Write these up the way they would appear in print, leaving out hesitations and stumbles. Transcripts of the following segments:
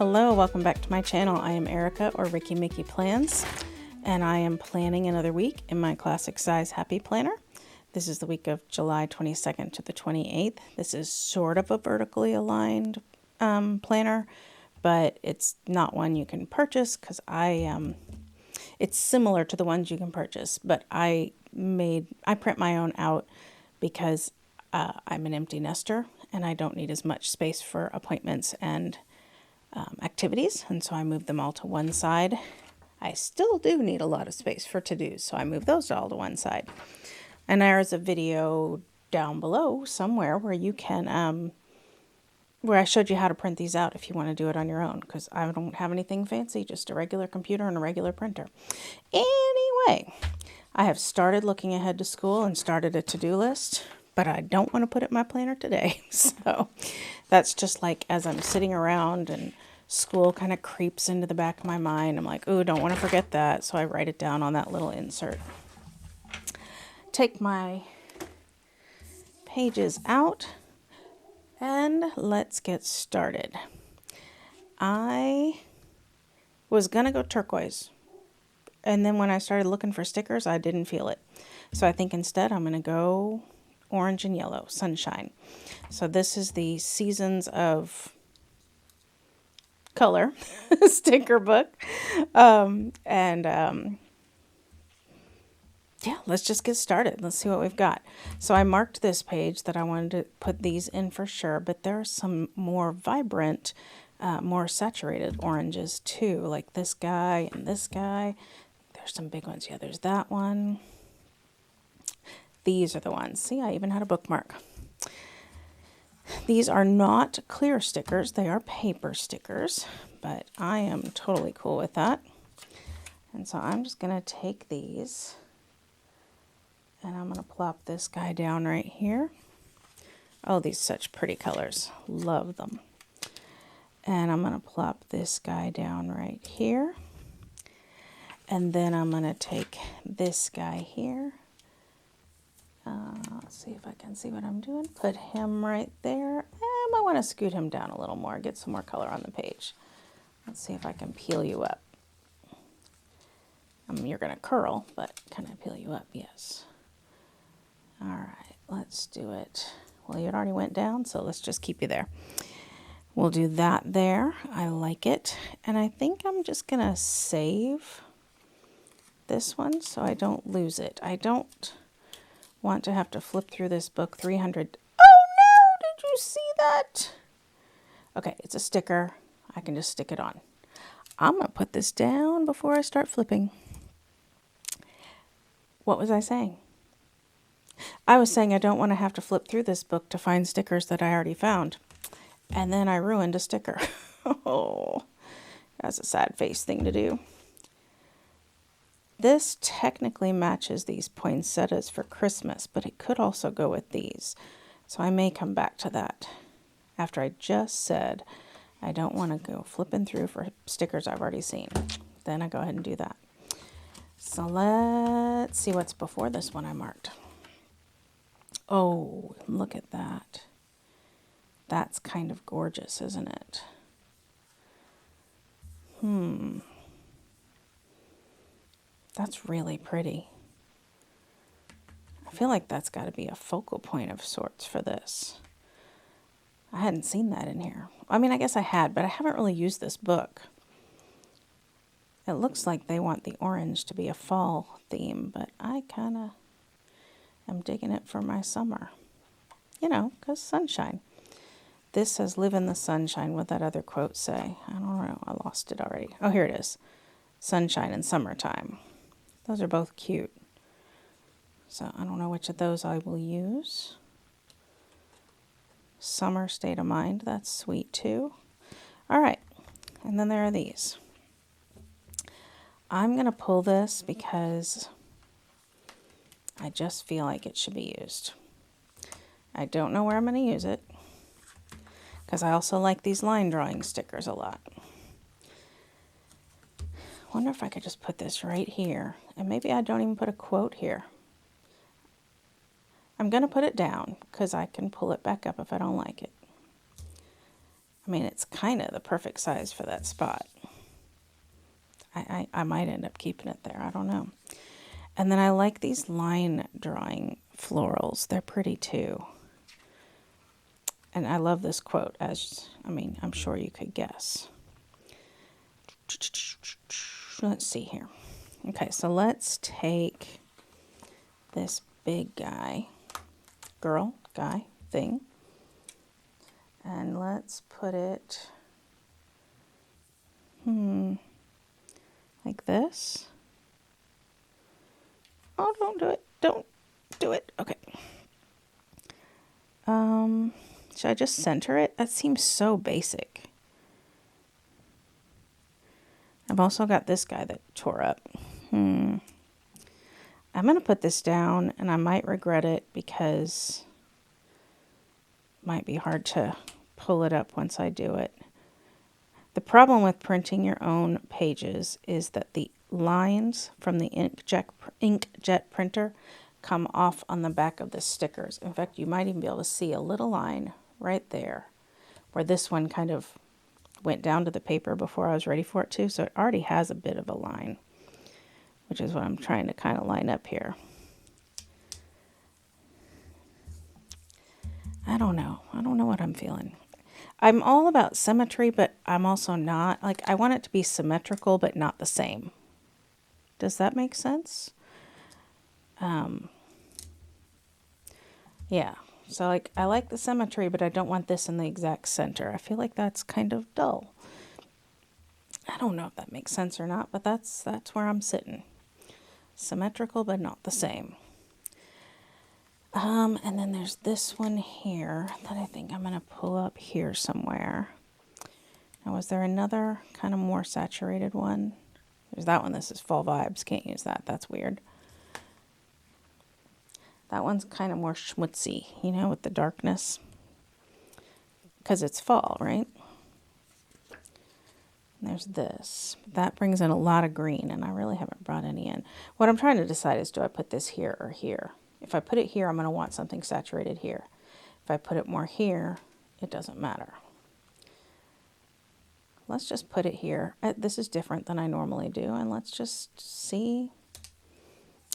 Hello, welcome back to my channel. I am Erica, or Ricky Mickey Plans, and I am planning another week in my classic size happy planner. This is the week of July 22nd to the 28th. This is sort of a vertically aligned planner, but it's not one you can purchase because it's similar to the ones you can purchase, but I print my own out because I'm an empty nester and I don't need as much space for appointments and activities, and so I moved them all to one side. I still do need a lot of space for to-dos, so I moved those all to one side. And there's a video down below somewhere where you can, where I showed you how to print these out if you want to do it on your own, because I don't have anything fancy, just a regular computer and a regular printer. Anyway, I have started looking ahead to school and started a to-do list, but I don't want to put it in my planner today. So that's just like as I'm sitting around and school kind of creeps into the back of my mind, I'm like, ooh, don't want to forget that. So I write it down on that little insert. Take my pages out and let's get started. I was going to go turquoise. And then when I started looking for stickers, I didn't feel it. So I think instead I'm going to go orange and yellow, sunshine. So this is the Seasons of Color sticker book. Yeah, let's just get started. Let's see what we've got. So I marked this page that I wanted to put these in for sure, but there are some more vibrant, more saturated oranges too, like this guy and this guy. There's some big ones. Yeah, there's that one. These are the ones. See, I even had a bookmark. These are not clear stickers. They are paper stickers, but I am totally cool with that. And so I'm just going to take these and I'm going to plop this guy down right here. Oh, these are such pretty colors. Love them. And I'm going to plop this guy down right here. And then I'm going to take this guy here. Let's see if I can see what I'm doing. Put him right there. I might want to scoot him down a little more, get some more color on the page. Let's see if I can peel you up. You're going to curl, but can I peel you up? Yes. All right, let's do it. Well, it already went down, so let's just keep you there. We'll do that there. I like it. And I think I'm just going to save this one so I don't lose it. I don't want to have to flip through this book 300. Oh no, did you see that? Okay, it's a sticker. I can just stick it on. I'm going to put this down before I start flipping. What was I saying? I was saying I don't want to have to flip through this book to find stickers that I already found. And then I ruined a sticker. Oh, that's a sad face thing to do. This technically matches these poinsettias for Christmas, but it could also go with these. So I may come back to that after I just said I don't want to go flipping through for stickers I've already seen. Then I go ahead and do that. So let's see what's before this one I marked. Oh, look at that. That's kind of gorgeous, isn't it? That's really pretty. I feel like that's got to be a focal point of sorts for this. I hadn't seen that in here. I mean, I guess I had, but I haven't really used this book. It looks like they want the orange to be a fall theme, but I kind of am digging it for my summer. You know, because sunshine. This says, live in the sunshine. What that other quote say? I don't know. I lost it already. Oh, here it is. Sunshine and summertime. Those are both cute. So I don't know which of those I will use. Summer state of mind. That's sweet too. All right. And then there are these. I'm going to pull this because I just feel like it should be used. I don't know where I'm going to use it because I also like these line drawing stickers a lot. Wonder if I could just put this right here, and maybe I don't even put a quote here. I'm going to put it down because I can pull it back up if I don't like it. I mean, it's kind of the perfect size for that spot. I might end up keeping it there. I don't know. And then I like these line drawing florals. They're pretty too. And I love this quote, I'm sure you could guess. Let's see here. Okay, so let's take this big guy, guy thing, and let's put it, like this. Oh, don't do it. Don't do it. Okay. Should I just center it? That seems so basic. I've also got this guy that tore up. I'm going to put this down, and I might regret it because it might be hard to pull it up once I do it. The problem with printing your own pages is that the lines from the inkjet printer come off on the back of the stickers. In fact, you might even be able to see a little line right there where this one kind of went down to the paper before I was ready for it to. So it already has a bit of a line, which is what I'm trying to kind of line up here. I don't know. I don't know what I'm feeling. I'm all about symmetry, but I'm also not. Like, I want it to be symmetrical, but not the same. Does that make sense? Yeah. So, like, I like the symmetry, but I don't want this in the exact center. I feel like that's kind of dull. I don't know if that makes sense or not, but that's where I'm sitting. Symmetrical, but not the same. And then there's this one here that I think I'm going to pull up here somewhere. Now, was there another kind of more saturated one? There's that one. This is Fall Vibes. Can't use that. That's weird. That one's kind of more schmutzy, you know, with the darkness. Because it's fall, right? And there's this. That brings in a lot of green, and I really haven't brought any in. What I'm trying to decide is, do I put this here or here? If I put it here, I'm going to want something saturated here. If I put it more here, it doesn't matter. Let's just put it here. This is different than I normally do, and let's just see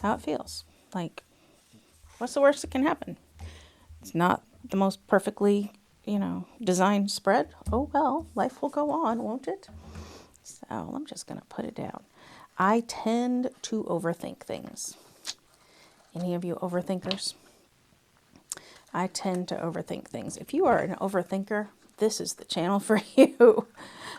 how it feels. Like, what's the worst that can happen? It's not the most perfectly, designed spread. Oh, well, life will go on, won't it? So I'm just going to put it down. I tend to overthink things. Any of you overthinkers? I tend to overthink things. If you are an overthinker, this is the channel for you.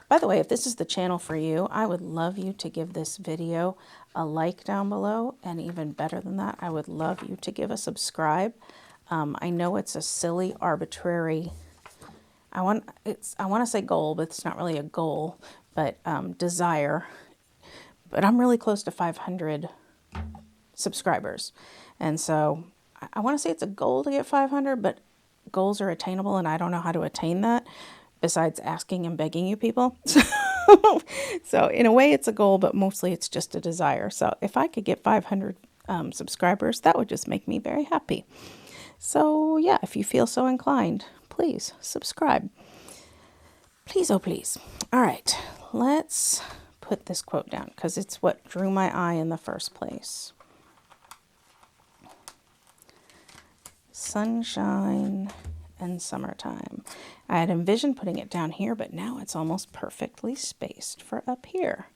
By the way, if this is the channel for you, I would love you to give this video a like down below. And even better than that, I would love you to give a subscribe. I know it's a silly, arbitrary, I want to say goal, but it's not really a goal, but desire. But I'm really close to 500 subscribers. And so I want to say it's a goal to get 500, but goals are attainable, and I don't know how to attain that besides asking and begging you people. So in a way it's a goal, but mostly it's just a desire. So if I could get 500 subscribers, that would just make me very happy. So yeah, if you feel so inclined, please subscribe. Please, oh please. All right, let's put this quote down because it's what drew my eye in the first place. Sunshine and summertime. I had envisioned putting it down here, but now it's almost perfectly spaced for up here.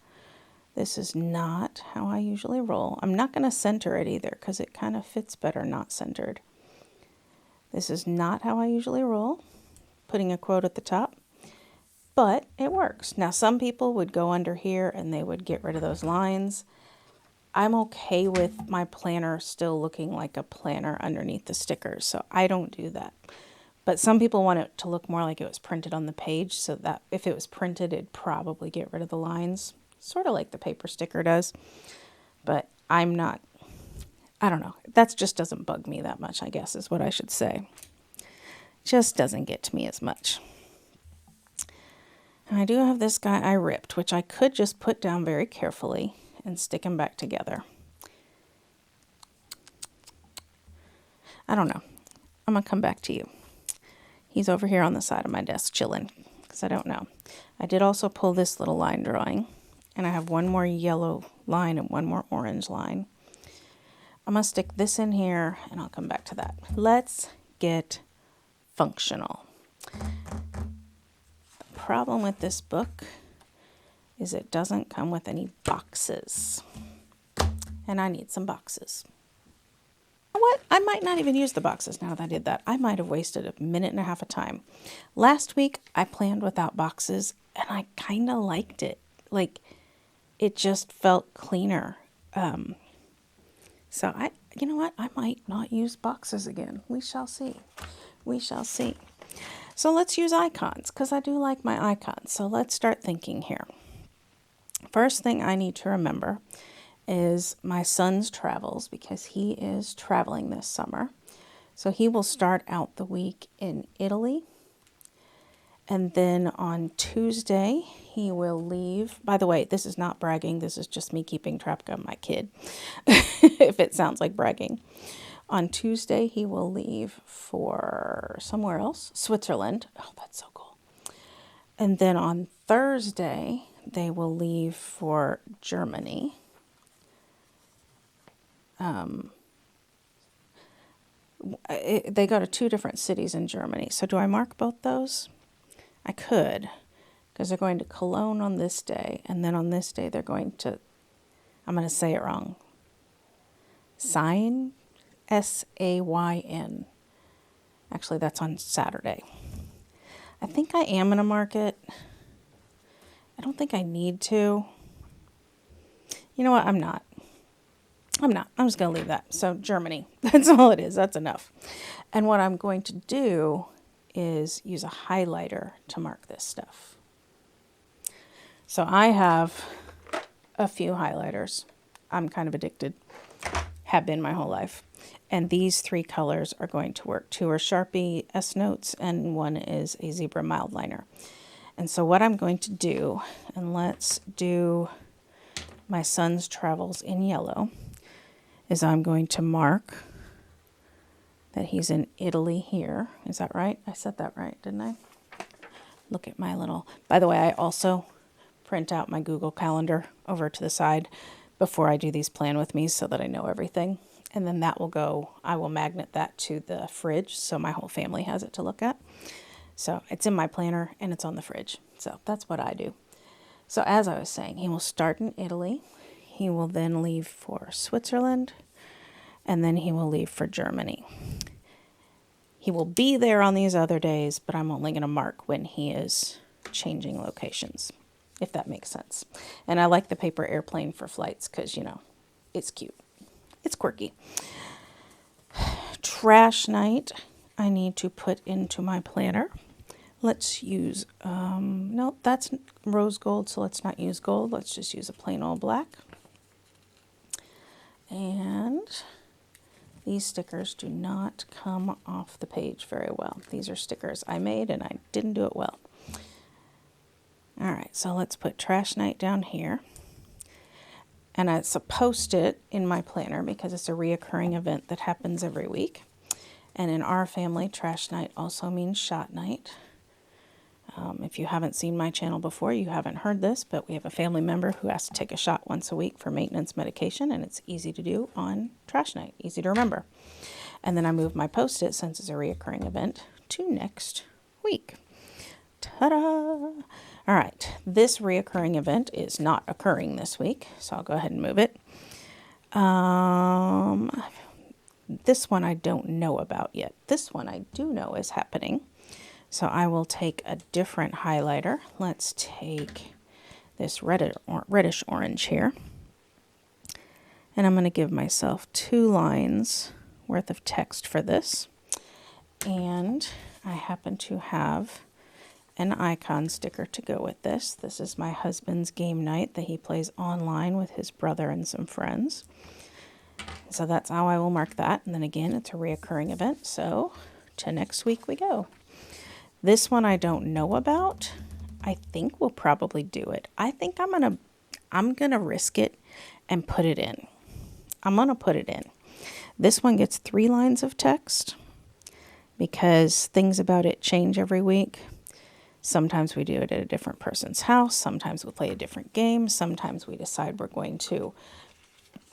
This is not how I usually roll. I'm not going to center it either because it kind of fits better not centered. This is not how I usually roll, putting a quote at the top, but it works. Now, some people would go under here and they would get rid of those lines. I'm okay with my planner still looking like a planner underneath the stickers, so I don't do that. But some people want it to look more like it was printed on the page, so that if it was printed, it'd probably get rid of the lines, sort of like the paper sticker does. But I'm not, I don't know. That just doesn't bug me that much, I guess is what I should say. Just doesn't get to me as much. And I do have this guy I ripped, which I could just put down very carefully and stick them back together. I don't know. I'm going to come back to you. He's over here on the side of my desk chilling. because I don't know. I did also pull this little line drawing, and I have one more yellow line and one more orange line. I'm going to stick this in here, and I'll come back to that. Let's get functional. The problem with this book is it doesn't come with any boxes, and I need some boxes. What? I might not even use the boxes now that I did that. I might have wasted a minute and a half of time. Last week, I planned without boxes, and I kind of liked it. Like, it just felt cleaner. So you know what? I might not use boxes again. We shall see. We shall see. So let's use icons, because I do like my icons. So let's start thinking here. First thing I need to remember is my son's travels, because he is traveling this summer. So he will start out the week in Italy. And then on Tuesday, he will leave. By the way, this is not bragging. This is just me keeping track of my kid, if it sounds like bragging. On Tuesday, he will leave for somewhere else, Switzerland. Oh, that's so cool. And then on Thursday, they will leave for Germany. They go to 2 different cities in Germany. So do I mark both those? I could, because they're going to Cologne on this day, and then on this day they're going to, I'm going to say it wrong, Sayn, Sayn. Actually, that's on Saturday. I think I am going to mark it. I don't think I need to. You know what? I'm not. I'm just going to leave that. So Germany, that's all it is. That's enough. And what I'm going to do is use a highlighter to mark this stuff. So I have a few highlighters. I'm kind of addicted. Have been my whole life. And these 3 colors are going to work. 2 are Sharpie S Notes and 1 is a Zebra Mildliner. And so what I'm going to do, and let's do my son's travels in yellow, is I'm going to mark that he's in Italy here. Is that right? I said that right, didn't I? Look at my little... By the way, I also print out my Google Calendar over to the side before I do these plan with me so that I know everything. And then that will go... I will magnet that to the fridge so my whole family has it to look at. So it's in my planner and it's on the fridge. So that's what I do. So as I was saying, he will start in Italy. He will then leave for Switzerland. And then he will leave for Germany. He will be there on these other days, but I'm only going to mark when he is changing locations, if that makes sense. And I like the paper airplane for flights because, you know, it's cute. It's quirky. Trash night, I need to put into my planner. Let's use, no, that's rose gold, so let's not use gold. Let's just use a plain old black. And these stickers do not come off the page very well. These are stickers I made and I didn't do it well. All right, so let's put trash night down here. And it's a post-it in my planner because it's a reoccurring event that happens every week. And in our family, trash night also means shot night. If you haven't seen my channel before, you haven't heard this, but we have a family member who has to take a shot once a week for maintenance medication, and it's easy to do on trash night, easy to remember. And then I move my post-it, since it's a reoccurring event, to next week. Ta-da! All right, this reoccurring event is not occurring this week, so I'll go ahead and move it. This one I don't know about yet. This one I do know is happening. So I will take a different highlighter. Let's take this reddish orange here. And I'm going to give myself 2 lines worth of text for this. And I happen to have an icon sticker to go with this. This is my husband's game night that he plays online with his brother and some friends. So that's how I will mark that. And then again, it's a reoccurring event. So to next week we go. This one I don't know about. I think we'll probably do it. I think I'm gonna risk it and put it in. I'm gonna put it in. This one gets 3 lines of text because things about it change every week. Sometimes we do it at a different person's house. Sometimes we play a different game. Sometimes we decide we're going to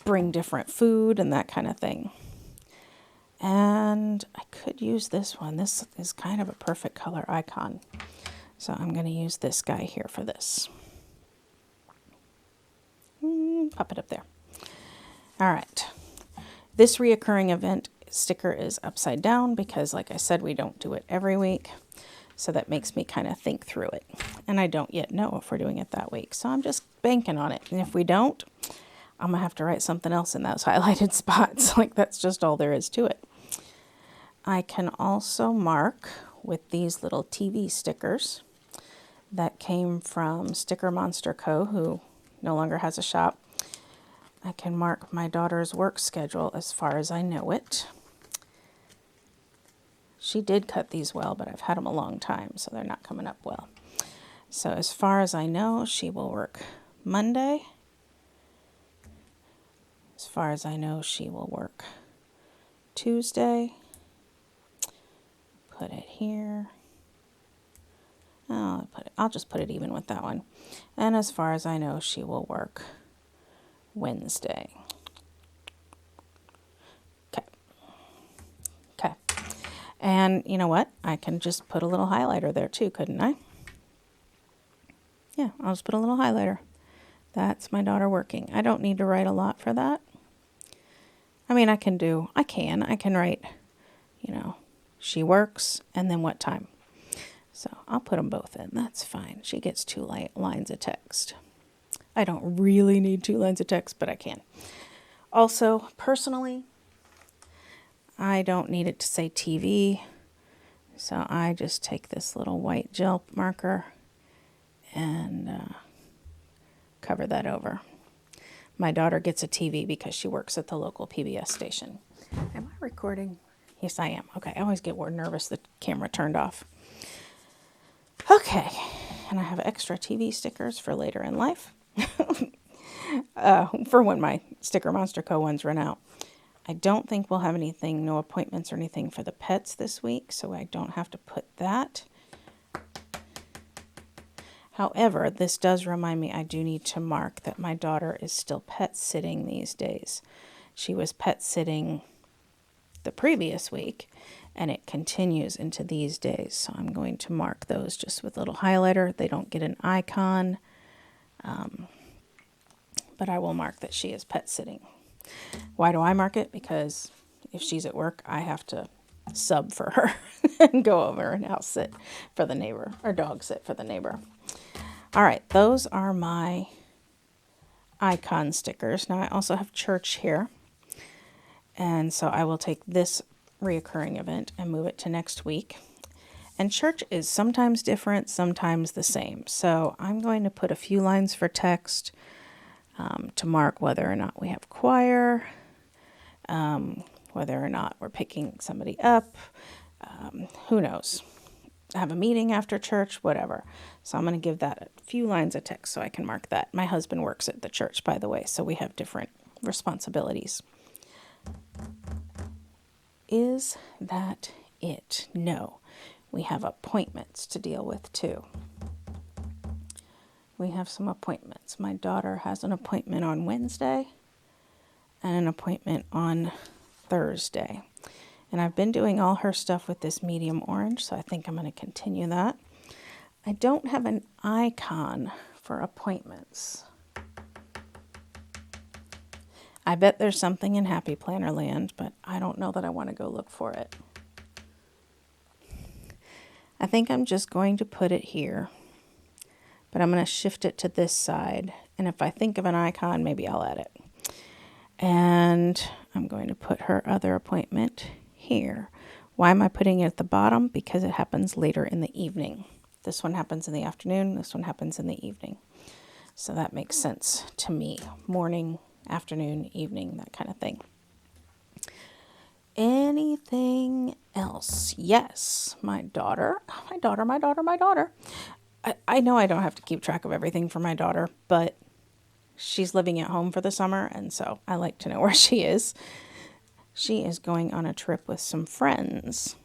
bring different food and that kind of thing. And I could use this one. This is kind of a perfect color icon. So I'm going to use this guy here for this. Pop it up there. All right. This reoccurring event sticker is upside down because, like I said, we don't do it every week. So that makes me kind of think through it. And I don't yet know if we're doing it that week. So I'm just banking on it. And if we don't, I'm going to have to write something else in those highlighted spots. Like, that's just all there is to it. I can also mark with these little TV stickers that came from Sticker Monster Co., who no longer has a shop. I can mark my daughter's work schedule as far as I know it. She did cut these well, but I've had them a long time, so they're not coming up well. So as far as I know, she will work Monday. As far as I know, she will work Tuesday. Put it here. I'll just put it even with that one. And as far as I know, she will work Wednesday. Okay. And you know what? I can just put a little highlighter there too, couldn't I? Yeah, I'll just put a little highlighter. That's my daughter working. I don't need to write a lot for that. I mean, I can write, she works and then what time. So I'll put them both in. That's fine. She gets 2 lines of text. I don't really need 2 lines of text, but I can. Also, personally, I don't need it to say TV. So I just take this little white gel marker and cover that over. My daughter gets a TV because she works at the local PBS station. Am I recording? Yes, I am. Okay, I always get more nervous the camera turned off. Okay, and I have extra TV stickers for later in life. For when my Sticker Monster Co. ones run out. I don't think we'll have anything, no appointments or anything for the pets this week, so I don't have to put that. However, this does remind me I do need to mark that my daughter is still pet sitting these days. She was pet sitting the previous week, and it continues into these days. So I'm going to mark those just with a little highlighter. They don't get an icon, but I will mark that she is pet sitting. Why do I mark it? Because if she's at work, I have to sub for her and go over and house sit for the neighbor, or dog sit for the neighbor. All right, those are my icon stickers. Now I also have church here. And so I will take this reoccurring event and move it to next week. And church is sometimes different, sometimes the same. So I'm going to put a few lines for text to mark whether or not we have choir, whether or not we're picking somebody up, who knows. Have a meeting after church, whatever. So I'm going to give that a few lines of text so I can mark that. My husband works at the church, by the way, so we have different responsibilities. Is that it? No. We have appointments to deal with too. We have some appointments. My daughter has an appointment on Wednesday and an appointment on Thursday. And I've been doing all her stuff with this medium orange, so I think I'm going to continue that. I don't have an icon for appointments. I bet there's something in Happy Planner Land, but I don't know that I want to go look for it. I think I'm just going to put it here, but I'm going to shift it to this side. And if I think of an icon, maybe I'll add it. And I'm going to put her other appointment here. Why am I putting it at the bottom? Because it happens later in the evening. This one happens in the afternoon. This one happens in the evening. So that makes sense to me. Morning, afternoon, evening, that kind of thing. Anything else? Yes, my daughter. I know I don't have to keep track of everything for my daughter, but she's living at home for the summer, and so I like to know where she is. She is going on a trip with some friends,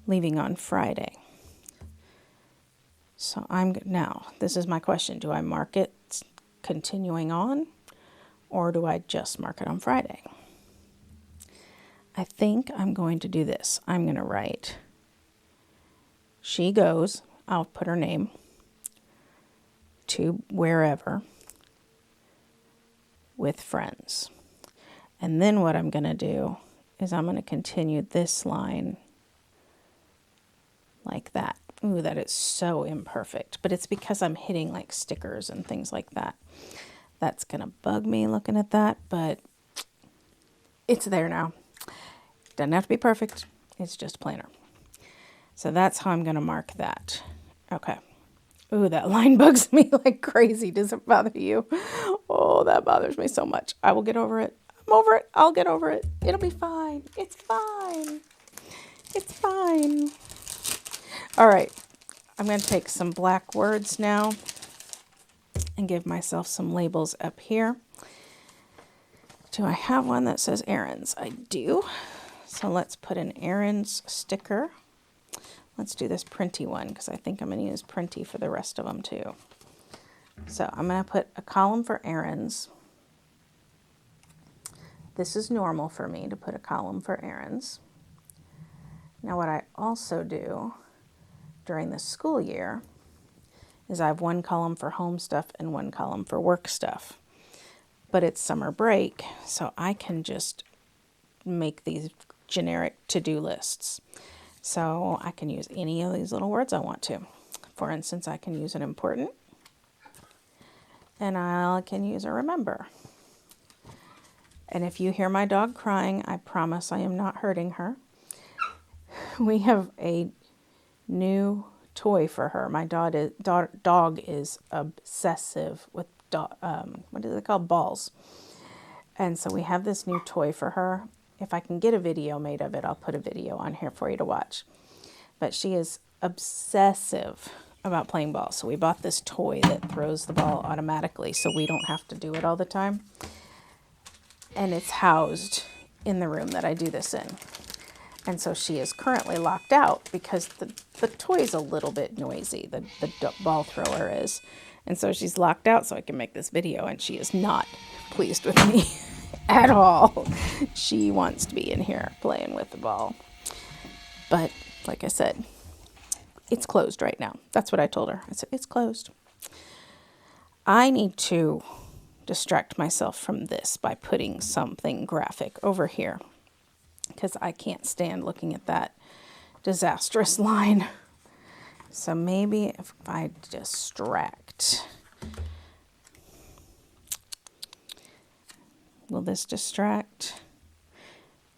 leaving on Friday. So now, this is my question. Do I mark it continuing on, or do I just mark it on Friday? I think I'm going to do this. I'm going to write, she goes, I'll put her name, to wherever with friends. And then what I'm going to do is I'm going to continue this line like that. Ooh, that is so imperfect, but it's because I'm hitting like stickers and things like that. That's going to bug me looking at that, but it's there now. Doesn't have to be perfect. It's just a planner. So that's how I'm going to mark that. Okay. Ooh, that line bugs me like crazy. Does it bother you? Oh, that bothers me so much. I will get over it. I'm over it. I'll get over it. It'll be fine. It's fine. It's fine. All right. I'm going to take some black words now and give myself some labels up here. Do I have one that says errands? I do. So let's put an errands sticker. Let's do this printy one because I think I'm going to use printy for the rest of them too. So I'm going to put a column for errands. This is normal for me to put a column for errands. Now what I also do during the school year is I have one column for home stuff and one column for work stuff. But it's summer break, so I can just make these generic to-do lists. So I can use any of these little words I want to. For instance, I can use an important, and I can use a remember. And if you hear my dog crying, I promise I am not hurting her. We have a new toy for her. My dog is obsessive with what is it called? Balls. And so we have this new toy for her. If I can get a video made of it, I'll put a video on here for you to watch. But she is obsessive about playing ball. So we bought this toy that throws the ball automatically so we don't have to do it all the time. And it's housed in the room that I do this in. And so she is currently locked out because the toy is a little bit noisy, the ball thrower is. And so she's locked out so I can make this video, and she is not pleased with me at all. She wants to be in here playing with the ball. But like I said, it's closed right now. That's what I told her. I said, it's closed. I need to distract myself from this by putting something graphic over here because I can't stand looking at that disastrous line. So maybe if I distract, will this distract?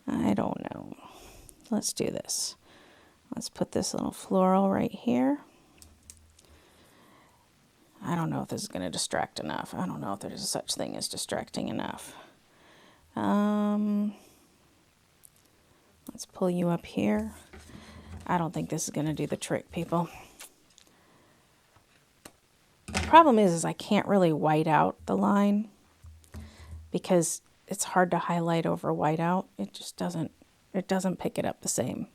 I don't know. Let's do this. Let's put this little floral right here. I don't know if this is going to distract enough. I don't know if there's such thing as distracting enough. Let's pull you up here. I don't think this is going to do the trick, people. The problem is I can't really white out the line because it's hard to highlight over whiteout. It just doesn't pick it up the same.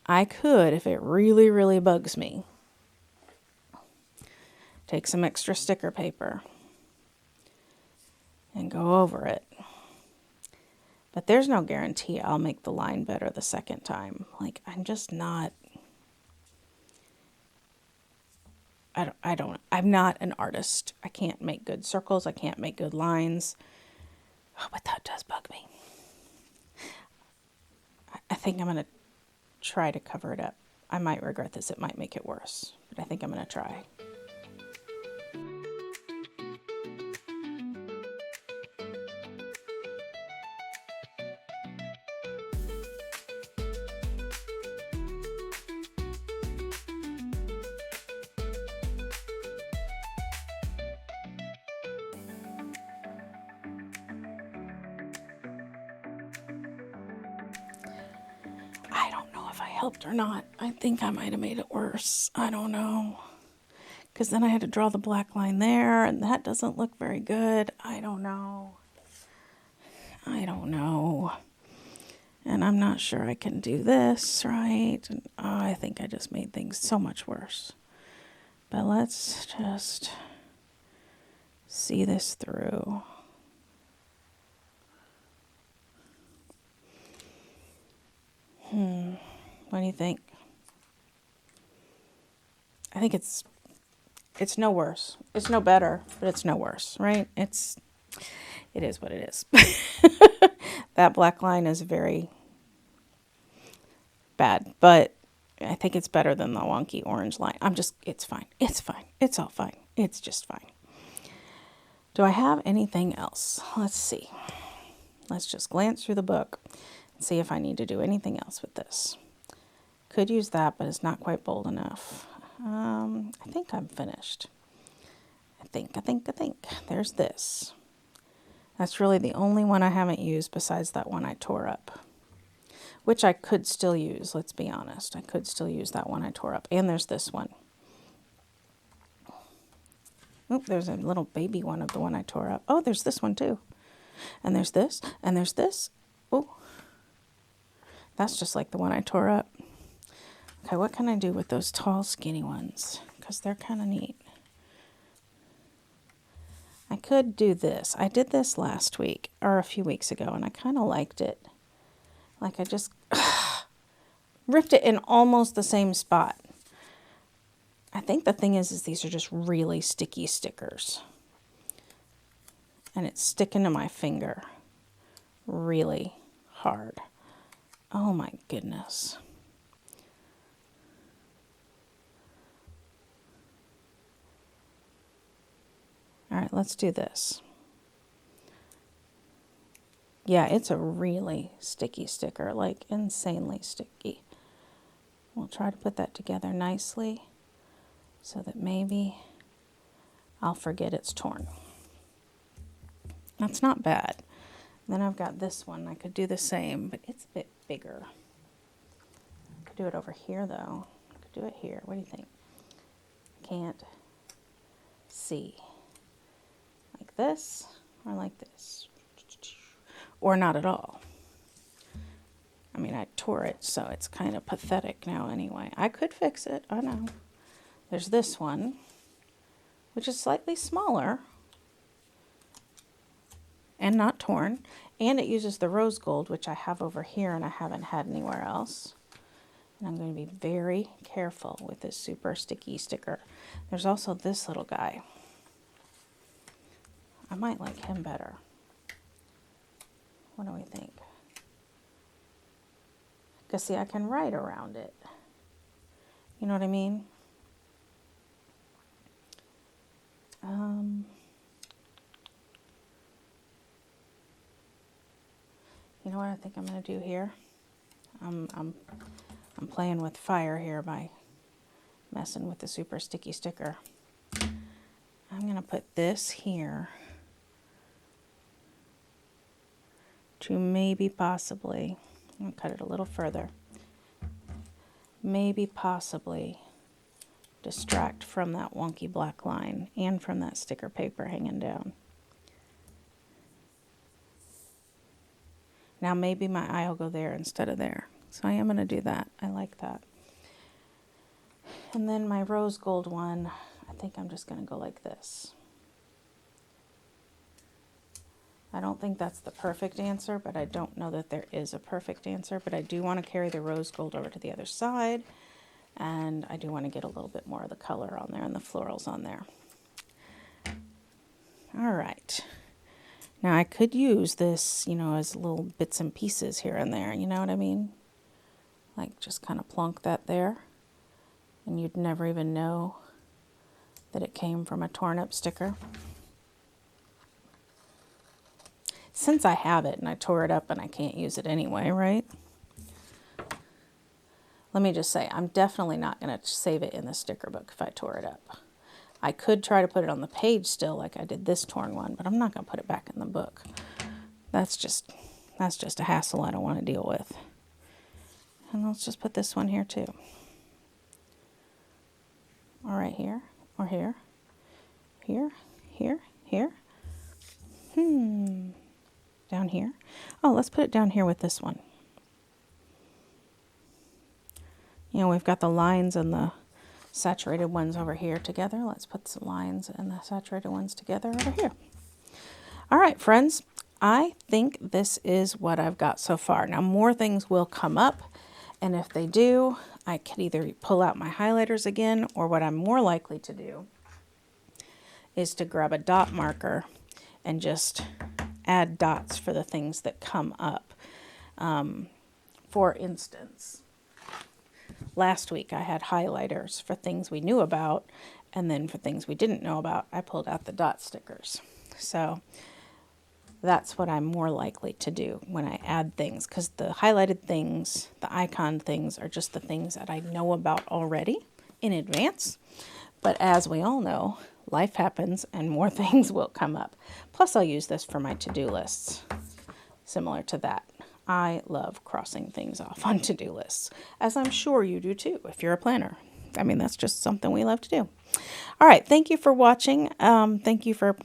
I could, if it really, really bugs me, take some extra sticker paper and go over it. But there's no guarantee I'll make the line better the second time. Like, I'm just not, I'm not an artist. I can't make good circles. I can't make good lines. Oh, but that does bug me. I think I'm going to try to cover it up. I might regret this. It might make it worse, but I think I'm going to try. I don't know if I helped or not. I think I might have made it worse. I don't know. Because then I had to draw the black line there, and that doesn't look very good. I don't know. And I'm not sure I can do this right. And I think I just made things so much worse. But let's just see this through. What do you think? I think it's no worse. It's no better, but it's no worse, right? It is what it is. That black line is very bad, but I think it's better than the wonky orange line. It's fine. It's fine. It's all fine. It's just fine. Do I have anything else? Let's see. Let's just glance through the book and see if I need to do anything else with this. Could use that, but it's not quite bold enough. I think I'm finished. I think. There's this. That's really the only one I haven't used besides that one I tore up. Which I could still use, let's be honest. I could still use that one I tore up. And there's this one. Oop, there's a little baby one of the one I tore up. Oh, there's this one too. And there's this, and there's this. Oh, that's just like the one I tore up. Okay, what can I do with those tall, skinny ones? Because they're kind of neat. I could do this. I did this last week, or a few weeks ago, and I kind of liked it. Like I just ripped it in almost the same spot. I think the thing is these are just really sticky stickers. And it's sticking to my finger really hard. Oh my goodness. All right, let's do this. Yeah, it's a really sticky sticker, like insanely sticky. We'll try to put that together nicely so that maybe I'll forget it's torn. That's not bad. Then I've got this one. I could do the same, but it's a bit bigger. I could do it over here, though. I could do it here. What do you think? Can't see. Like this or like this. Or not at all. I mean, I tore it, so it's kind of pathetic now anyway. I could fix it, I know. There's this one, which is slightly smaller and not torn. And it uses the rose gold, which I have over here and I haven't had anywhere else. And I'm going to be very careful with this super sticky sticker. There's also this little guy. I might like him better. What do we think? Because see, I can write around it. You know what I mean? You know what I think I'm going to do here? I'm playing with fire here by messing with the super sticky sticker. I'm going to put this here to maybe possibly, I'm going to cut it a little further, maybe possibly distract from that wonky black line and from that sticker paper hanging down. Now maybe my eye will go there instead of there. So I am going to do that. I like that. And then my rose gold one, I think I'm just going to go like this. I don't think that's the perfect answer, but I don't know that there is a perfect answer. But I do want to carry the rose gold over to the other side. And I do want to get a little bit more of the color on there and the florals on there. All right. Now I could use this, you know, as little bits and pieces here and there. You know what I mean? Like just kind of plonk that there. And you'd never even know that it came from a torn up sticker. Since I have it and I tore it up and I can't use it anyway, right? Let me just say, I'm definitely not going to save it in the sticker book if I tore it up. I could try to put it on the page still like I did this torn one, but I'm not going to put it back in the book. That's just a hassle I don't want to deal with. And let's just put this one here too. Or right here, or here, here, here, here. Down here. Oh, let's put it down here with this one. You know, we've got the lines and the saturated ones over here together. Let's put some lines and the saturated ones together over here. All right, friends, I think this is what I've got so far. Now, more things will come up, and if they do, I could either pull out my highlighters again, or what I'm more likely to do is to grab a dot marker and just add dots for the things that come up. For instance, last week I had highlighters for things we knew about, and then for things we didn't know about, I pulled out the dot stickers. So that's what I'm more likely to do when I add things, because the highlighted things, the icon things, are just the things that I know about already in advance. But as we all know, life happens and more things will come up. Plus, I'll use this for my to-do lists, similar to that. I love crossing things off on to-do lists, as I'm sure you do too, if you're a planner. I mean, that's just something we love to do. All right, thank you for watching. Thank you for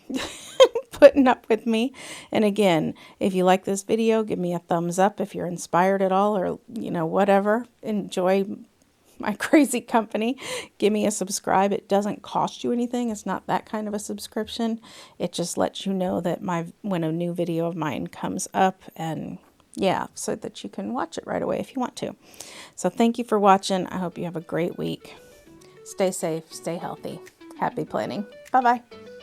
putting up with me. And again, if you like this video, give me a thumbs up. If you're inspired at all, or, you know, whatever, enjoy my crazy company, give me a subscribe. It doesn't cost you anything. It's not that kind of a subscription. It just lets you know that when a new video of mine comes up, and yeah, so that you can watch it right away if you want to. So thank you for watching. I hope you have a great week. Stay safe, stay healthy. Happy planning. Bye-bye.